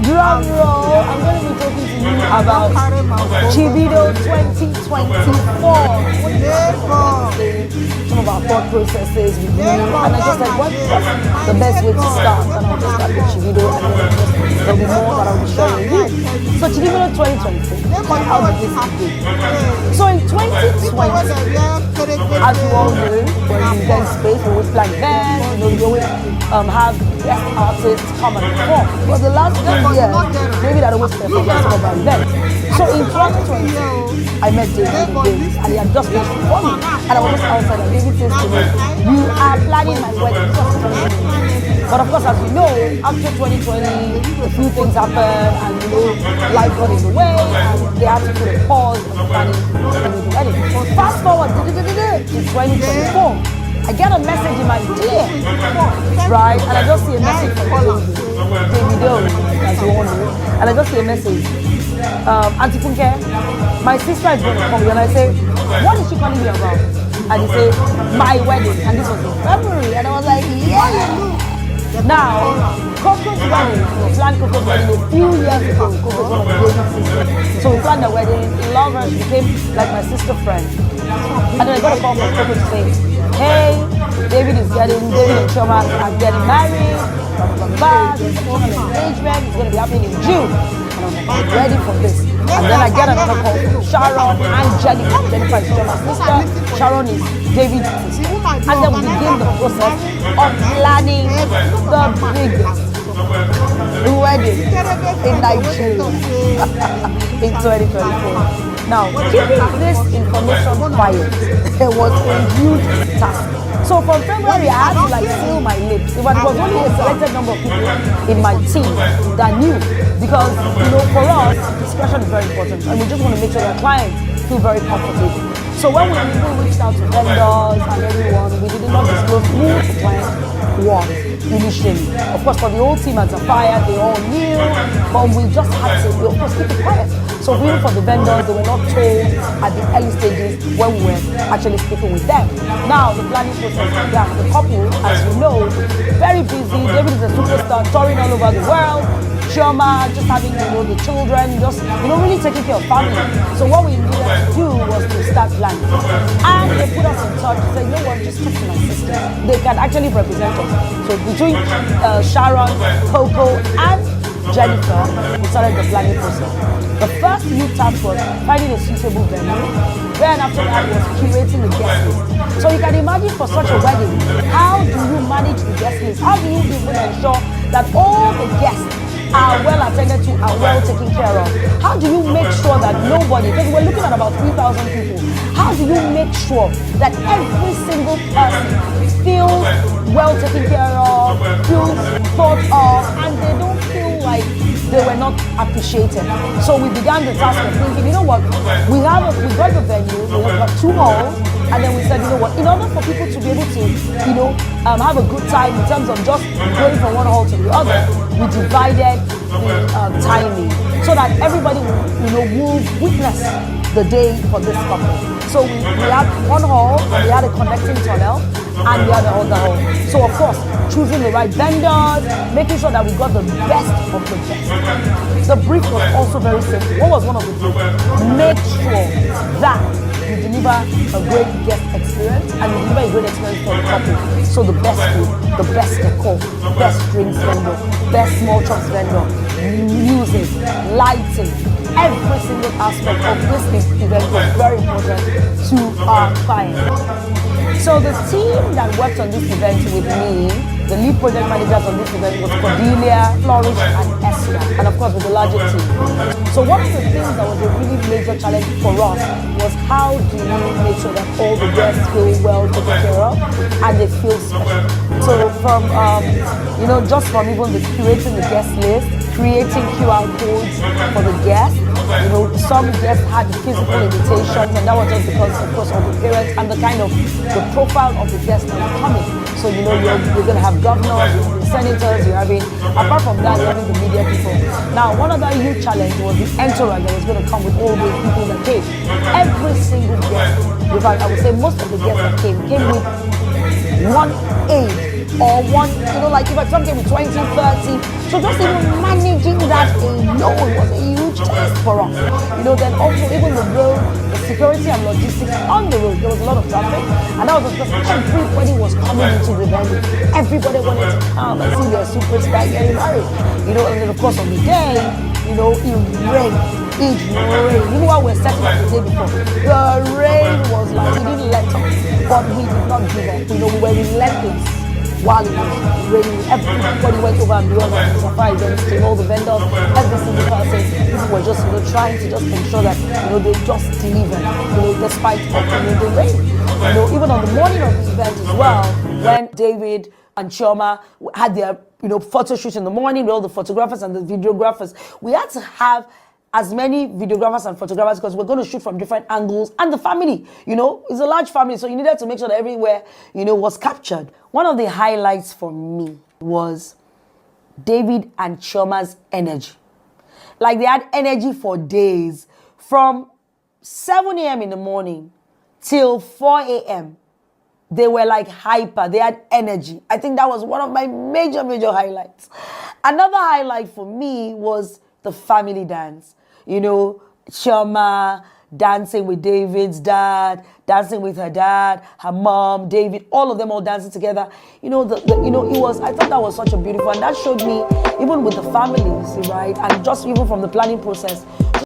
Drum roll. I'm going to be talking to you about Chivido 2024. Some of our thought processes with you. And I just like, what's the best way to start? And I'll just start with Chivido, and then there'll be more that I'll be sharing with you. So Chivido 2024, how did this begin? So in 2020, as you all know, we're in the event space, we always plan events, we always have guest artists come and perform. But the last few years, maybe that always performed at some of our events. So in 2020, I met David again, and he had just finished performing. And I was just outside, and David says to me, "You are planning my wedding." But of course, as you know, after 2020, a few things happened, and life got in the way, and they had to put a pause on planning the wedding. Fast forward to 2024. I get a message in my DM, right? And I just see a message from Davido, as you all know. And I just see a message. Auntie Funke, my sister is going to call you. And I say, what is she calling me about? And he said, my wedding. And this was in February. And I was like, yeah. Now, Coco's wedding, we planned Coco's wedding a few years ago. Coco's one of the David's sisters. So we planned the wedding. In love her, she became like my sister friend. And then I got a call from Coco to say, hey, David and Chioma are getting married, there's a formal engagement, it's going to be happening in June. And I'm like, I'm ready for this. And then I get another call from Sharon and Jennifer. Jennifer is Chioma's sister, Sharon is David's sister. And then we begin the process of planning the biggest wedding in Nigeria in 2024. Now, keeping this information quiet was a huge task. So from February, I had to seal my lips. It was only a selected number of people in my team that knew. Because, for us, discretion is very important. And we just want to make sure that clients feel very comfortable. So when we reached out to vendors and everyone, we did not disclose who the client was initially. Of course, for the whole team at Sapphire, they all knew, but we just had to, of course, keep it quiet. So even for the vendors, they were not told at the early stages when we were actually speaking with them. Now, the planning process began. The couple, as you know, very busy. David is a superstar, touring all over the world. Chioma, just having, the children, just, really taking care of family. So what we needed to do was to start planning. And they put us in touch and said, just talk to my sisters. They can actually represent us. So between Sharon, Coco, and Jennifer, we started the planning process. The first new task was finding a suitable venue. Then after that was curating the guest list. So you can imagine for such a wedding, how do you manage the guest list? How do you even ensure that all the guests are well attended to and well taken care of? How do you make sure that nobody, because we're looking at about 3,000 people, how do you make sure that every single person feels well taken care of, feels thought of, and they don't feel like they were not appreciated? So we began the task of thinking, we got the venue, we got 2 halls, and then we said, in order for people to be able to, have a good time in terms of just going from one hall to the other, we divided the timing so that everybody will witness the day for this couple. So we had one hall, we had a connecting tunnel, and we had the other hall. So of course, choosing the right vendors, making sure that we got the best of the best. The brief was also very simple. What was one of the briefs? Make sure that you deliver a great guest experience and you deliver a great experience for the couple. So the best food, the best decor, best drinks vendor, best small chops vendor, music, lighting, every single aspect of this event was very important to our clients. So the team that worked on this event with me, the lead project managers on this event was Cordelia, Flourish, and Esther, and of course with the larger team. So one of the things that was a really major challenge for us was how do you make sure that all the guests feel well taken care of and they feel special. So from, just from even the curating the guest list, creating QR codes for the guests. Some guests had physical invitations, and that was just because, of course, of the parents and the kind of the profile of the guests that were coming. So, you're going to have governors, you're having senators, you're having, apart from that, you're having the media people. Now, one other huge challenge was the entourage that was going to come with all the people that came. Every single guest, in fact, I would say most of the guests that came with one aide or one, like if I came with 20, 30. So just even managing that alone was a huge task for us. Then also even the road, the security and logistics on the road, there was a lot of traffic, and that was because everybody was coming into the venue. Everybody wanted to come and see their superstar getting married. And then of course on the day, it rained. It rained. Even while we were setting up the day before, the rain was like, we didn't let up, but we did not give up. We were relentless. While it was raining, everybody went over and beyond the safari events to all the vendors, every single person. People were just trying to just ensure that they just deliver, despite the rain. Even on the morning of the event as well, when David and Chioma had their photo shoot in the morning with all the photographers and the videographers, we had to have as many videographers and photographers because we're going to shoot from different angles, and the family, it's a large family, so you needed to make sure that everywhere, was captured. One of the highlights for me was David and Chioma's energy. Like they had energy for days, from 7 a.m. in the morning till 4 a.m. They were like hyper. They had energy. I think that was one of my major highlights. Another highlight for me was the family dance. Chioma dancing with David's dad, dancing with her dad, her mom, David, all of them all dancing together. I thought that was such a beautiful, and that showed me, even with the families, right? And just even from the planning process,